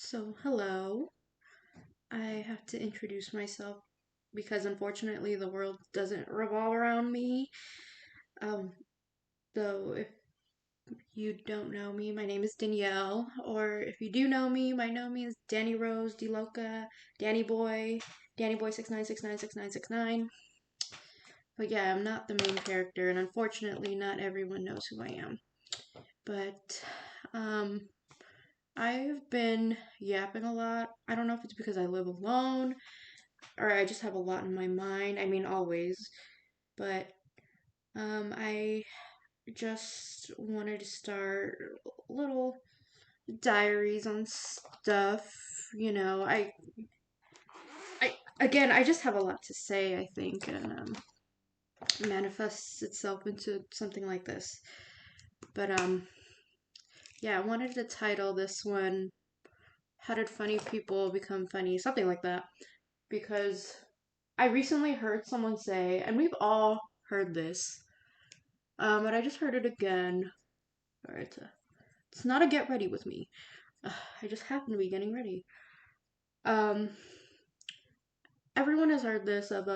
So, hello. I have to introduce myself because unfortunately the world doesn't revolve around me. Um, though if you don't know me, my name is Danielle, or if you do know me, my name is Danny Rose, DeLoca, Danny Boy 69696969. But yeah, I'm not the main character, and unfortunately, not everyone knows who I am. But um, I've been yapping a lot. I don't know if it's because I live alone or I just have a lot in my mind. I mean, always. But I just wanted to start little diaries on stuff. You know, I just have a lot to say. I think, and manifests itself into something like this. But yeah, I wanted to title this one "How Did Funny People Become Funny?" Something like that, because I recently heard someone say, and we've all heard this, but I just heard it again. All right, it's not a get ready with me. I just happen to be getting ready. Um, Everyone has heard this of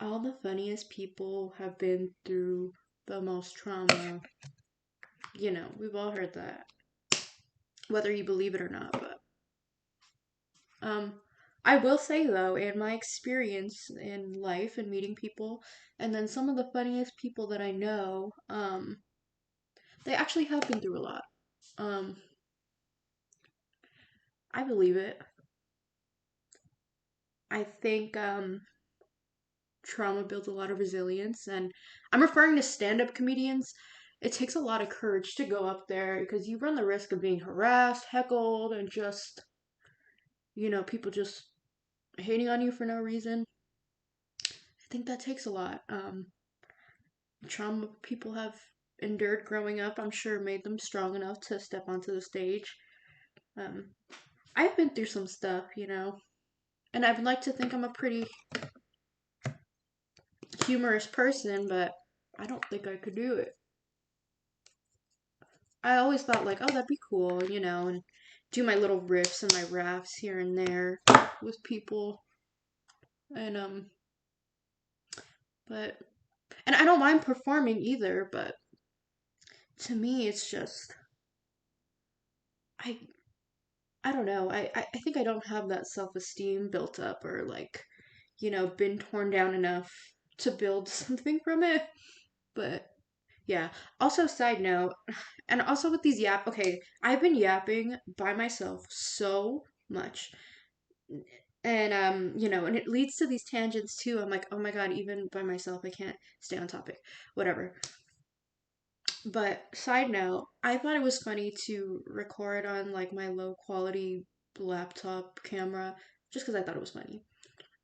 all the funniest people have been through the most trauma. You know, we've all heard that, whether you believe it or not. But um, I will say though, in my experience in life and meeting people, and then some of the funniest people that I know, they actually have been through a lot. Um, I believe it. I think trauma builds a lot of resilience, and I'm referring to stand-up comedians. It takes a lot of courage to go up there because you run the risk of being harassed, heckled, and just, people just hating on you for no reason. I think that takes a lot. Trauma people have endured growing up, I'm sure, made them strong enough to step onto the stage. um, I've been through some stuff, and I'd like to think I'm a pretty humorous person, but I don't think I could do it. I always thought like, oh, that'd be cool, and do my little riffs and my raps here and there with people, and but and I don't mind performing either, but to me, it's just I I don't know. I think I don't have that self esteem built up or like, been torn down enough to build something from it. But yeah. Also, side note, and also with these okay, I've been yapping by myself so much. And and it leads to these tangents too. I'm like, oh my god, even by myself, I can't stay on topic. Whatever. But side note, I thought it was funny to record on like my low quality laptop camera just because I thought it was funny.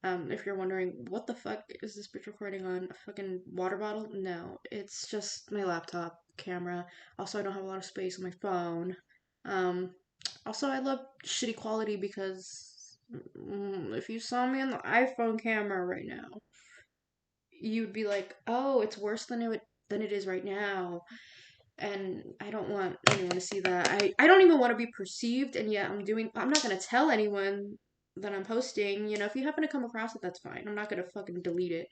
If you're wondering what the fuck is this bitch recording on a fucking water bottle? No, it's just my laptop camera. Also, I don't have a lot of space on my phone. Um, Also, I love shitty quality because if you saw me on the iPhone camera right now, you'd be like, "Oh, it's worse than it is right now." And I don't want anyone to see that. I don't even want to be perceived, and yet I'm not gonna tell anyone that I'm posting. If you happen to come across it, that's fine. I'm not gonna fucking delete it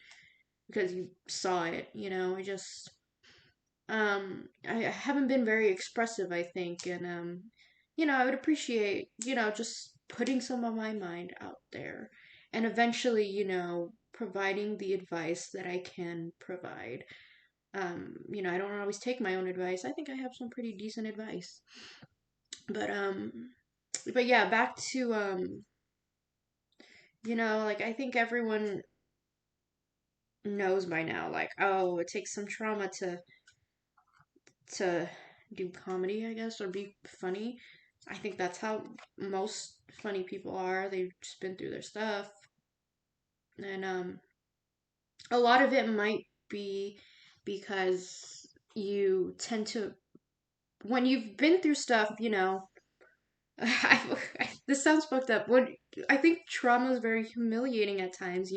because you saw it. I just I haven't been very expressive, I think, and I would appreciate, just putting some of my mind out there, and eventually, providing the advice that I can provide. I don't always take my own advice. I think I have some pretty decent advice. But but yeah, back to like I think everyone knows by now, like, oh, it takes some trauma to do comedy, I guess, or be funny. I think that's how most funny people are. They've just been through their stuff. And a lot of it might be because you tend to when you've been through stuff, this sounds fucked up. When I think trauma is very humiliating at times,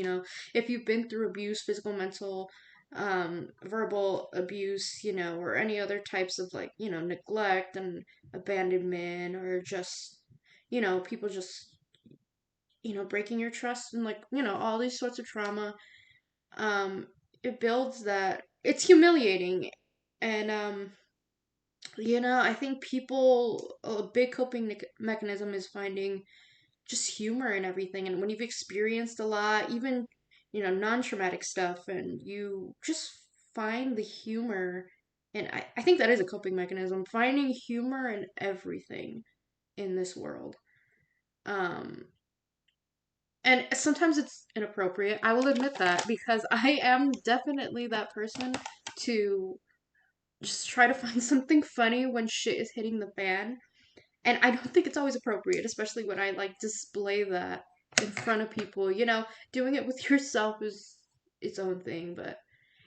if you've been through abuse, physical, mental, verbal abuse, or any other types of like, neglect and abandonment or just, people just, breaking your trust and like, all these sorts of trauma. Um, it builds that, it's humiliating. And, I think people, a big coping mechanism is finding just humor in everything. And when you've experienced a lot, even, non-traumatic stuff, and you just find the humor, and I think that is a coping mechanism, finding humor in everything in this world. Um, and sometimes it's inappropriate. I will admit that because I am definitely that person to just try to find something funny when shit is hitting the fan. And I don't think it's always appropriate, especially when I like display that in front of people. Doing it with yourself is its own thing, but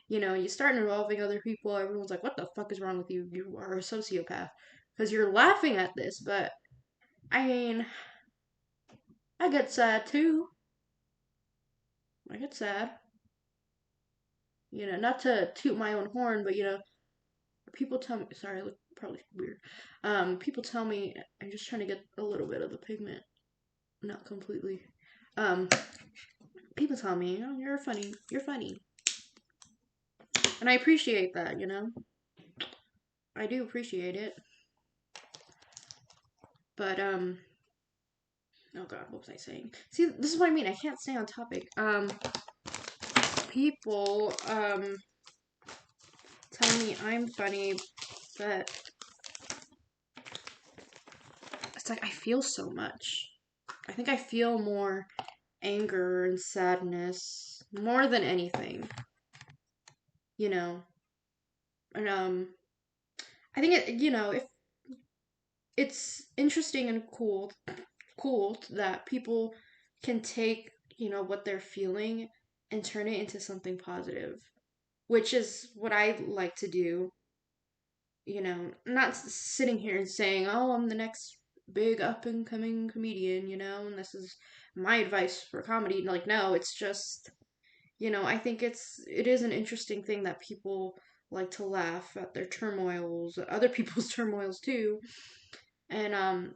you start involving other people, everyone's like, what the fuck is wrong with you? You are a sociopath. Because you're laughing at this, but I mean, I get sad too. I get sad. Not to toot my own horn, but people tell me, sorry, I look probably weird. People tell me I'm just trying to get a little bit of the pigment, not completely. Um, People tell me, oh, you're funny. And I appreciate that. I do appreciate it. But, oh god, what was I saying? See, this is what I mean, I can't stay on topic. People, tell me I'm funny, but it's like I feel so much. I think I feel more anger and sadness more than anything, you know. And I think if it's interesting and cool that people can take, what they're feeling and turn it into something positive, which is what I like to do. Not sitting here and saying, "Oh, I'm the next big up and coming comedian," and this is my advice for comedy. Like, no, it's just, I think it is an interesting thing that people like to laugh at their turmoils, other people's turmoils too. And as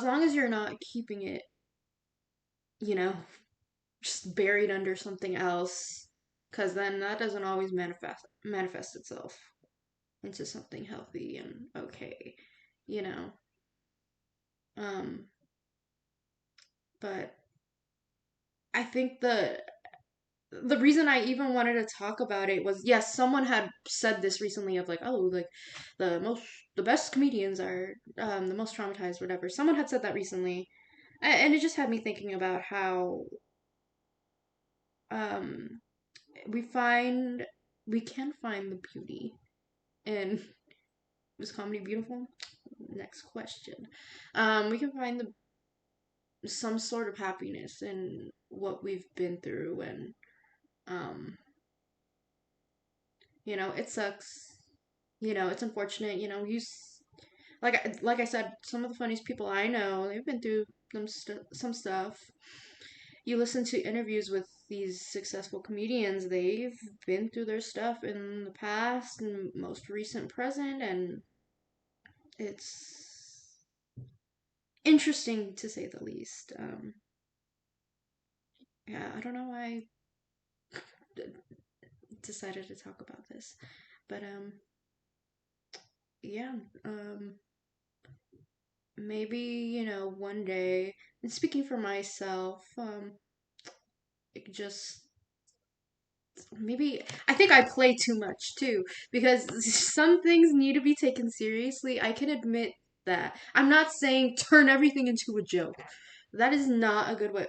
long as you're not keeping it, you know, just buried under something else, because then that doesn't always manifest itself into something healthy and okay, you know. Um, but I think the reason I even wanted to talk about it was, yes, someone had said this recently of like, oh, like the best comedians are the most traumatized, whatever. Someone had said that recently, and it just had me thinking about how um we find we can find the beauty in, is comedy beautiful? Next question. We can find some sort of happiness in what we've been through, and um it sucks. It's unfortunate. Like I said, some of the funniest people I know, they've been through some stuff. You listen to interviews with these successful comedians, they've been through their stuff in the past and most recent present, and it's interesting to say the least. Yeah, I don't know why I decided to talk about this, but yeah, um, maybe one day. And speaking for myself, just maybe I think I play too much too, because some things need to be taken seriously. I can admit that. I'm not saying turn everything into a joke. That is not a good way.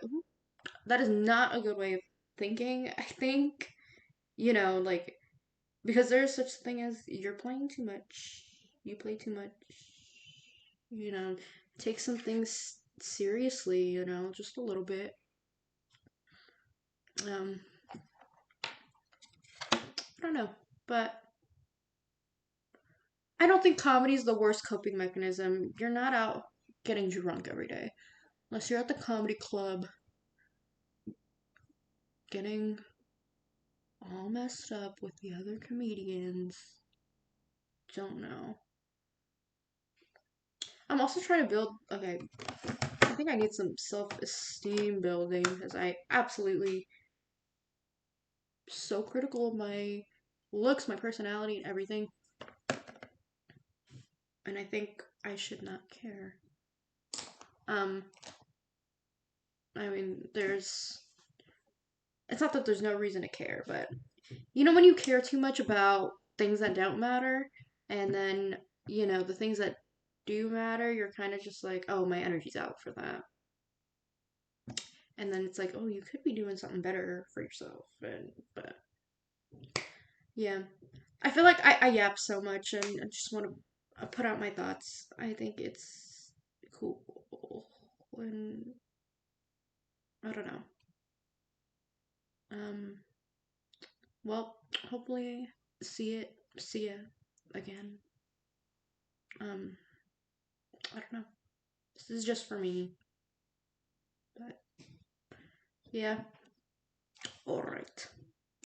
That is not a good way of thinking. I think, like, because there's such thing as you're playing too much. You play too much. You know, take some things seriously, just a little bit. Um, I don't know, but I don't think comedy is the worst coping mechanism. You're not out getting drunk every day. Unless you're at the comedy club getting all messed up with the other comedians. Don't know. I'm also trying to build. Okay, I think I need some self-esteem building because I absolutely so critical of my looks, my personality, and everything. And I think I should not care. Um, I mean, it's not that there's no reason to care, but when you care too much about things that don't matter, and then, the things that do matter, you're kind of just like, oh, my energy's out for that. And then it's like, oh, you could be doing something better for yourself. But yeah, I feel like I yap so much and I just want to put out my thoughts. I think it's cool. And I don't know. Um, well, hopefully see ya again. Um, I don't know. This is just for me, but yeah. All right.